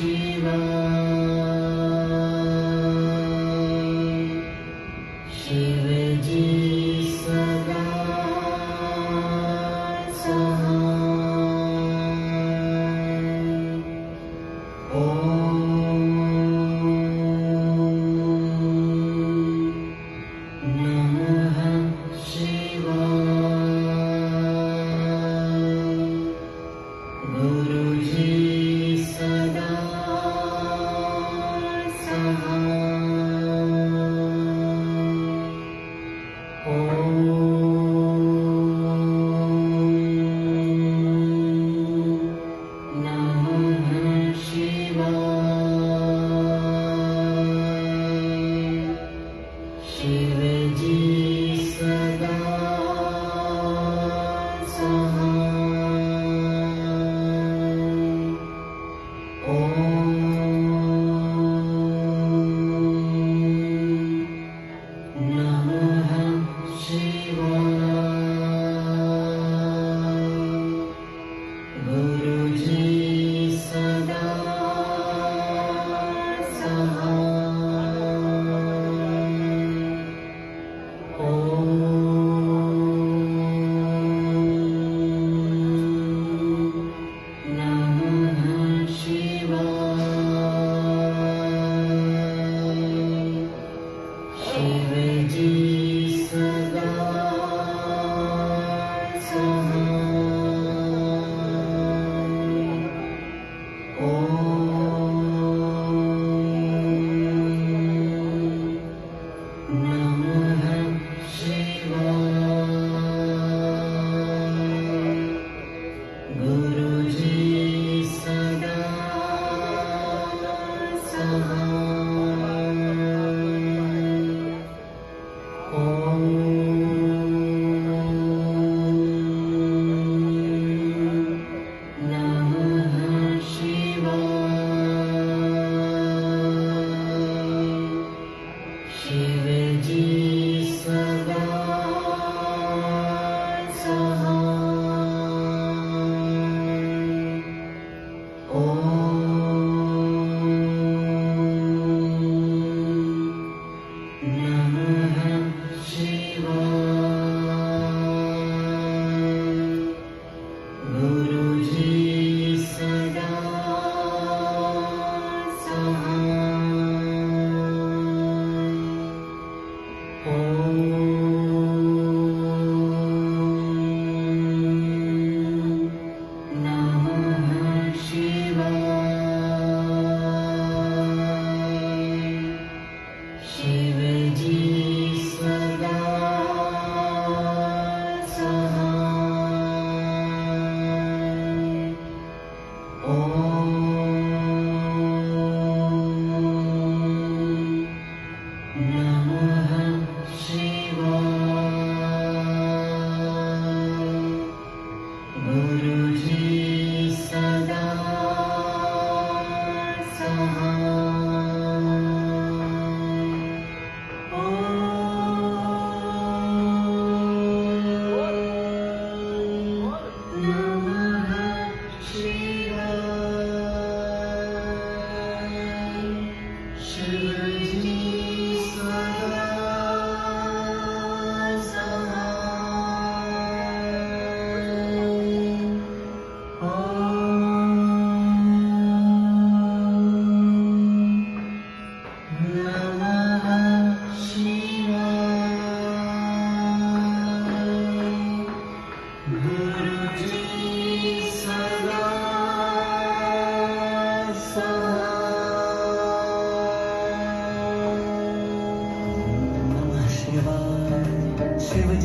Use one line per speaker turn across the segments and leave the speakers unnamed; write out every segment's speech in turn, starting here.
Shiva.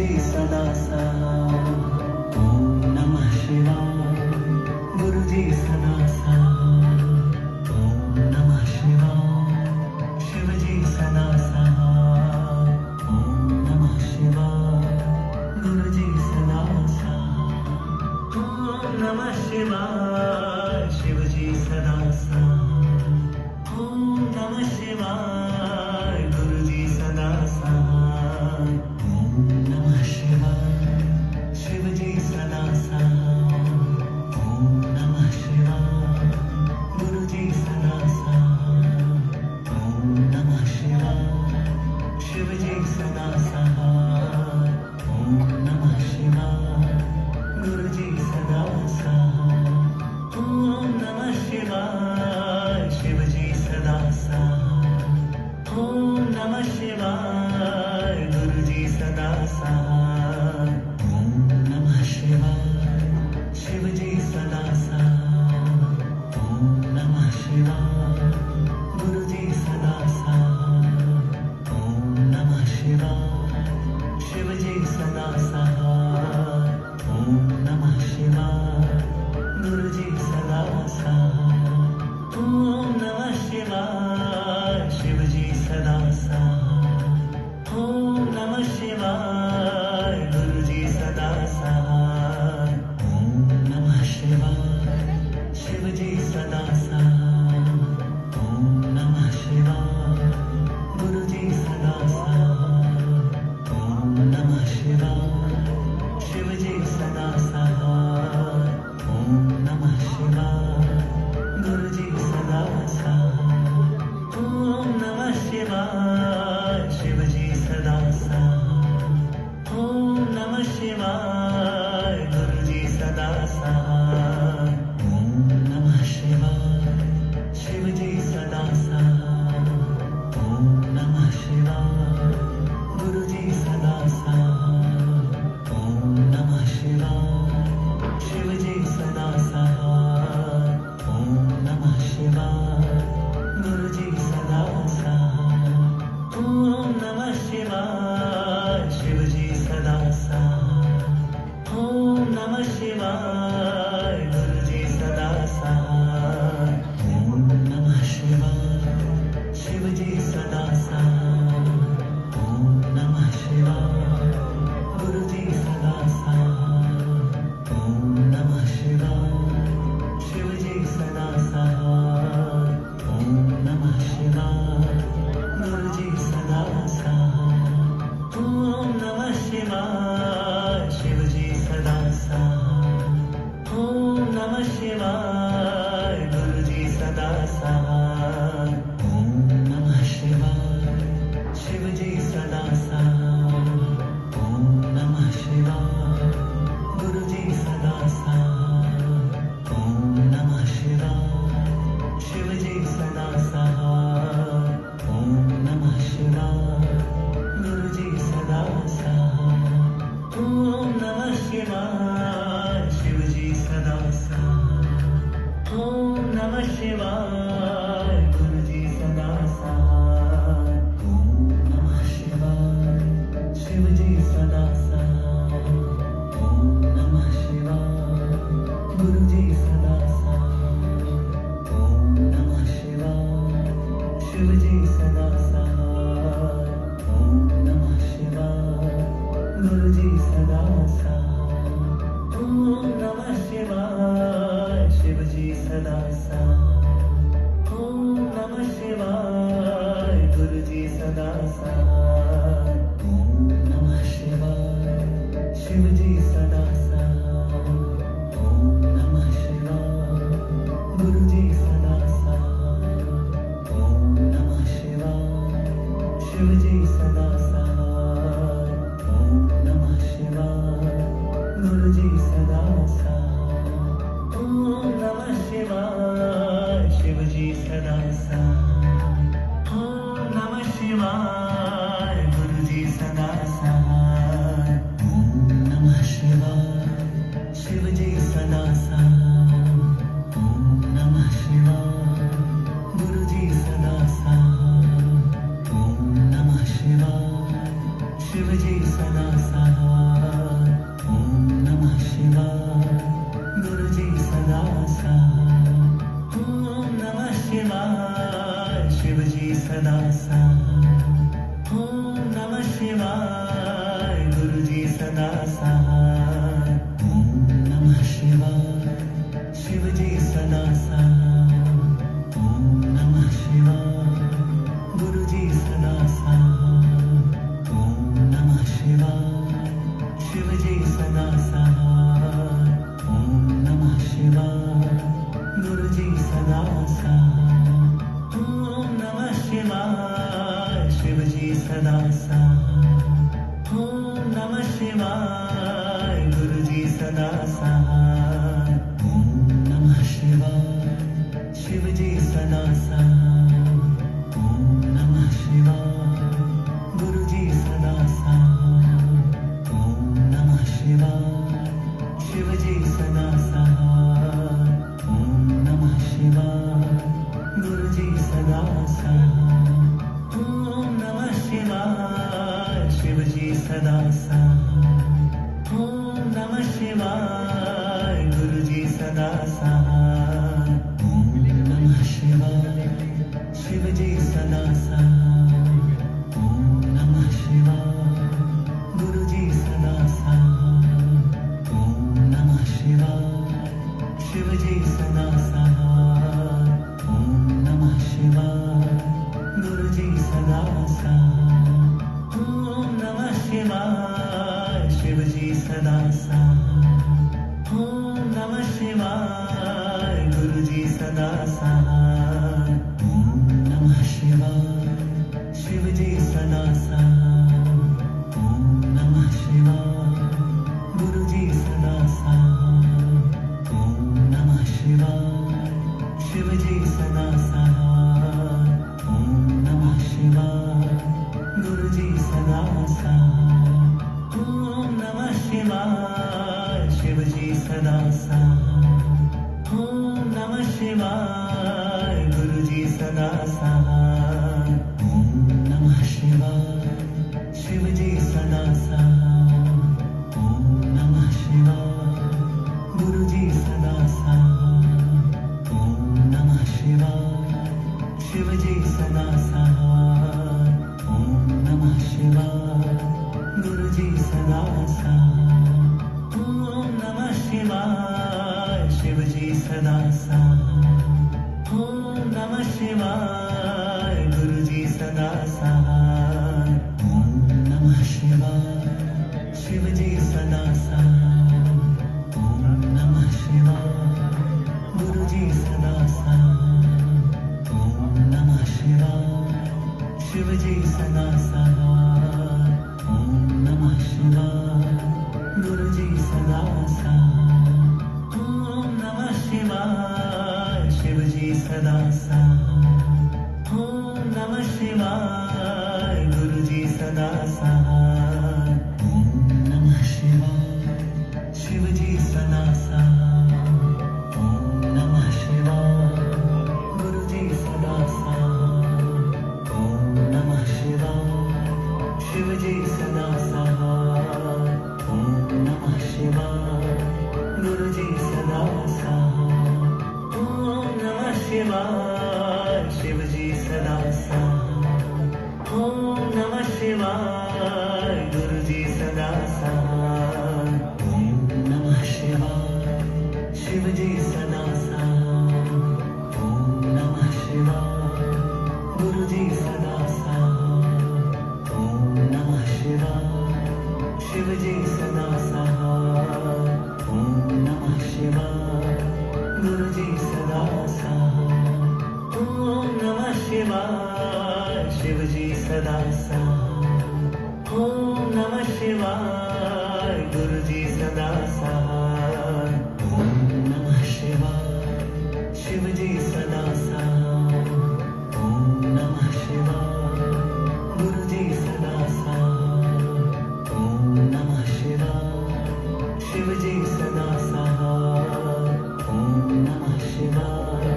जी सदा साथ। ओम नमः शिवाय गुरु जी सदा साथ। ओम नमः शिवाय शिव जी सदा साथ। ओम नमः शिवाय गुरु जी सदा साथ। ओम नमः शिवाय शिव जी सदा साथ। ओम नमः शिवाय गुरु जी सदा साथ। ओम नमः शिवाय शिव जी सदा साथ। ओम नमः शिवाय गुरु जी सदा साथ। ओम नमः शिवाय शिव जी सदा साथ। ओम नमः शिवाय गुरु जी सदा साथ। ओम नमः शिवाय शिव जी सदा साथ। ओम नमः शिवाय गुरु जी सदा साथ। ओम नमः शिवाय शिव जी सदा साथ। ओम नमः शिवाय गुरु जी सदा साथ। ओम नमः शिवाय शिव जी सदा साथ। ओम नमः शिवाय गुरु जी सदा साथ। ओम नमः शिवाय शिव जी सदा साथ। ओम नमः शिवाय गुरु जी सदा साथ। ओम नमः शिवाय शिव जी सदा साथ। ओम नमः शिवाय गुरु जी सदा साथ। ओम नमः शिवाय शिव जी सदा साथ। ओम नमः शिवाय गुरु जी सदा साथ। ओम नमः शिवाय शिव जी सदा साथ। ओम नमः शिवाय गुरु जी सदा साथ। ओम नमः शिवाय शिव जी सदा साथ। ओम नमः शिवाय गुरु जी सदा साथ। ओम नमः शिवाय शिव जी सदा साथ। ओम नमः शिवाय गुरु जी सदा साथ। ओम नमः शिवाय शिव जी सदा साथ। ओम नमः शिवाय गुरु जी सदा साथ। ओम नमः शिवाय शिव जी सदा साथ। ओम नमः शिवाय गुरु जी सदा साथ। ओम नमः शिवाय शिव जी सदा साथ। ओम नमः शिवाय गुरु जी सदा साथ। ओम नमः शिवाय शिव जी सदा साथ। ओम नमः शिवाय गुरु जी सदा साथ। ओम नमः शिवाय शिव जी सदा साथ। ओम नमः शिवाय गुरु जी सदा साथ। ओम नमः शिवाय शिव जी सदा साथ। ओम नमः शिवाय गुरु जी सदा साथ। ओम नमः शिवाय शिव जी सदा साथ। ओम नमः शिवाय गुरु जी सदा साथ। ओम नमः शिवाय शिव जी सदा साथ। ओम नमः शिवाय गुरु जी सदा साथ। ओम नमः शिवाय शिव जी सदा साथ। ओम नमः शिवाय गुरु जी सदा साथ। ओम नमः शिवाय शिव जी सदा साथ। ओम नमः शिवाय गुरु जी सदा साथ। ओम नमः शिवाय शिवाय शिवजी सदा साथ ओम नमः शिवाय गुरुजी सदा साथ ओम नमः शिवाय शिवजी सदा साथ ओम नमः शिवाय गुरुजी सदा साथ ओम नमः शिवाय शिवजी सदा साथ ओम नमः शिवाय गुरुजी सदा साथ ओम नमः शिवाय शिवजी सदा साथ ओम नमः शिवाय गुरुजी सदा साथ ओम नमः शिवाय शिवजी सदा साथ ओम नमः शिवाय गुरुजी सदा साथ ओम नमः शिवाय शिवजी सदा साथ ओम नमः शिवाय गुरुजी सदा साथ ओम नमः शिवाय शिवजी सदा साथ ओम नमः शिवाय गुरुजी सदा साथ ओम नमः शिवाय शिवजी सदा साथ ओम नमः शिवाय गुरुजी सदा साथ ओम नमः शिवाय शिवजी सदा साथ ओम नमः शिवाय गुरुजी सदा साथ ओम नमः शिवाय शिवजी सदा साथ ओम नमः शिवाय गुरुजी सदा साथ ओम नमः शिवाय शिवजी सदा साथ ओम नमः शिवाय गुरुजी सदा साथ ओम नमः शिवाय शिवजी सदा साथ ओम नमः शिवाय गुरुजी सदा साथ ओम नमः शिवाय शिवजी सदा साथ ओम नमः शिवाय गुरुजी सदा साथ ओम नमः शिवाय शिवजी सदा साथ ओम नमः शिवाय गुरुजी सदा साथ ओम नमः शिवाय शिवजी सदा साथ ओम नमः शिवाय गुरुजी सदा साथ ओम नमः शिवाय शिवजी सदा साथ ओम नमः शिवाय गुरुजी सदा साथ ओम नमः शिवाय शिवजी सदा साथ ओम नमः शिवाय गुरुजी सदा साथ ओम नमः शिवाय शिवजी सदा साथ ओम नमः शिवाय गुरुजी सदा साथ ओम नमः शिवाय शिवजी सदा साथ ओम नमः शिवाय गुरुजी सदा साथ ओम नमः शिवाय शिवजी सदा साथ ओम नमः शिवाय गुरुजी सदा साथ ओम नमः शिवाय शिवजी सदा साथ ओम नमः शिवाय गुरुजी सदा साथ ओम नमः शिवाय शिवजी सदा साथ ओम नमः शिवाय गुरुजी सदा साथ ओम नमः शिवाय शिवजी सदा साथ ओम नमः शिवाय गुरुजी सदा साथ ओम नमः शिवाय शिवजी सदा साथ ओम नमः शिवाय गुरुजी सदा साथ ओम नमः शिवाय शिवजी सदा साथ ओम नमः शिवाय गुरुजी सदा साथ ओम नमः शिवाय शिवजी सदा साथ ओम नमः शिवाय गुरुजी सदा साथ ओम नमः शिवाय शिवजी सदा साथ ओम नमः शिवाय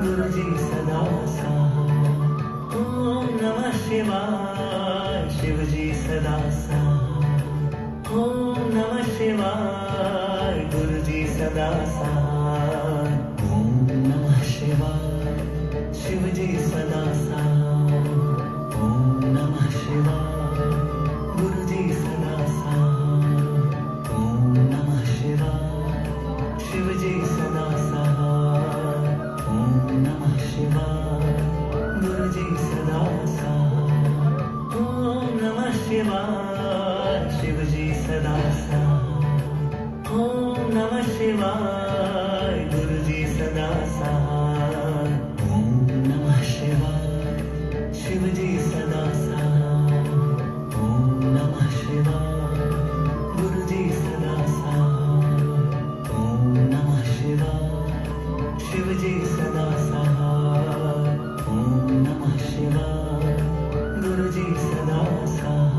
गुरुजी सदा साथ ओम नमः शिवाय शिवजी सदा साथ ओम नमः शिवाय गुरुजी सदा साथ ओम नमः शिवाय शिवजी सदा साथ, ओम नमः शिवाय। गुरुजी सदा साथ, ओम नमः शिवाय। शिवजी सदा साथ, ओम नमः शिवाय। गुरुजी सदा साथ, ओम नमः शिवाय। शिवजी सदा साथ, ओम नमः शिवाय। गुरुजी सदा साथ, ओम नमः शिवाय। शिवजी सदा साथ, ओम नमः शिवाय। गुरुजी सदा साथ, ओम नमः शिवाय। शिवजी सदा साथ, ओम नमः शिवाय। गुरुजी सदा साथ,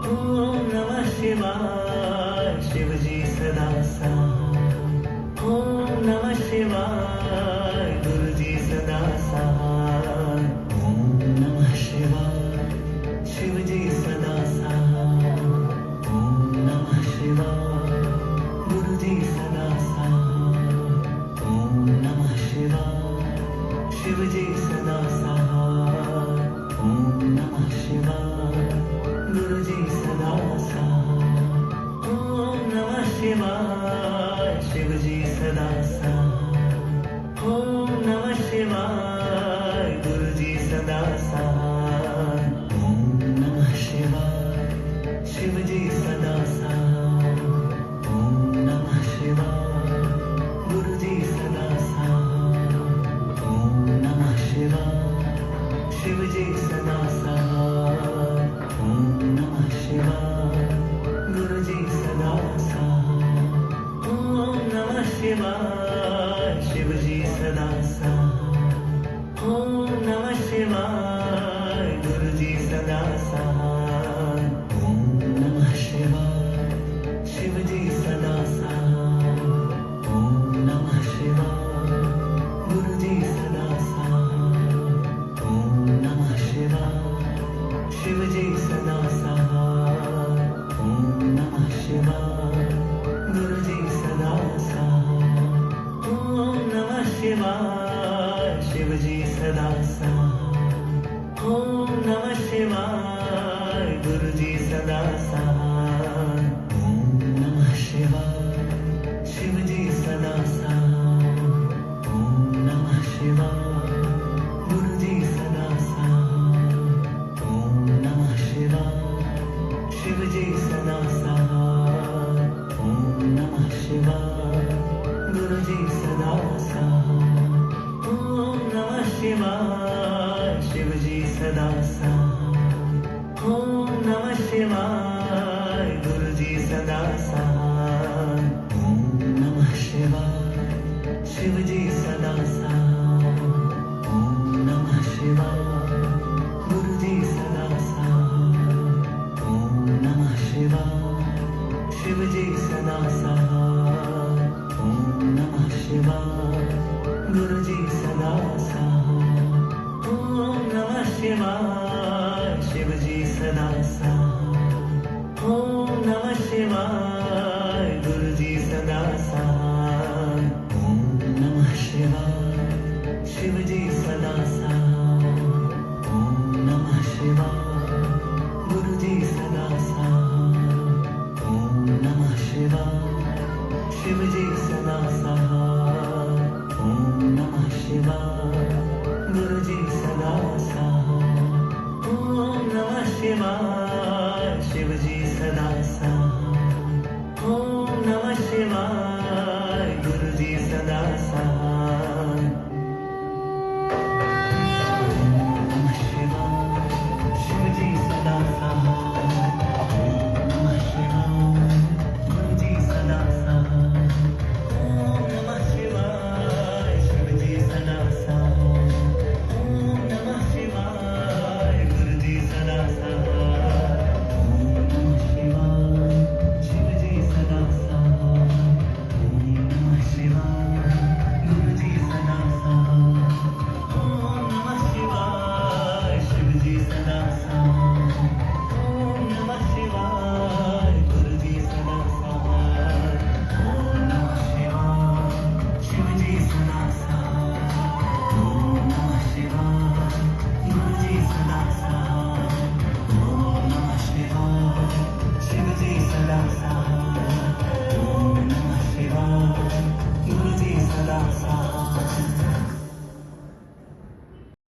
ओम नमः शिवाय। शिवजी सदा साथ, ओम नमः शिवाय। गुरुजी सदा साथ, ओम नमः शिवाय। शिवजी सदा साथ, ओम नमः शिवाय। गुरुजी सदा साथ, ओम नमः शिवाय। शिवजी सदा साथ, ओम नमः शिवाय। गुरुजी सदा साथ, ओम नमः शिवाय। शिवजी सदा साथ, ओम नमः शिवाय। गुरुजी सदा साथ, ओम नमः शिवाय। शिवजी सदा साथ, ओम नमः शिवाय। गुरुजी सदा साथ, ओम नमः शिवाय। शिवजी सदा साथ, ओम नमः शिवाय। गुरुजी सदा साथ, ओम नमः शिवाय। शिवजी सदा साथ, ओम नमः शिवाय। गुरुजी सदा साथ, ओम नमः शिवाय। शिवजी सदा साथ, ओम नमः शिवाय। गुरुजी सदा साथ, ओम नमः शिवाय। शिवजी सदा साथ, ओम नमः शिवाय। गुरुजी सदा साथ, ओम नमः शिवाय। शिवजी सदा साथ, ओम नमः शिवाय। गुरुजी सदा साथ, ओम नमः शिवाय। शिवजी सदा साथ, ओम नमः शिवाय। गुरुजी सदा साथ, ओम नमः शिवाय। शिवजी सदा साथ, ओम नमः शिवाय। गुरुजी सदा साथ, ओम नमः शिवाय। शिवजी सदा साथ, ओम नमः शिवाय। गुरुजी सदा साथ, ओम नमः शिवाय। शिवजी सदा साथ, ओम नमः शिवाय। गुरुजी सदा साथ, ओम नमः शिवाय। शिवजी सदा साथ, ओम नमः शिवाय। गुरुजी सदा साथ, ओम नमः शिवाय। शिवजी सदा साथ, ओम नमः शिवाय। गुरुजी सदा साथ, ओम नमः शिवाय। शिवजी सदा साथ, ओम नमः शिवाय। गुरुजी सदा साथ, ओम नमः शिवाय। शिवजी सदा साथ, ओम नमः शिवाय। गुरुजी सदा साथ, ओम नमः शिवाय।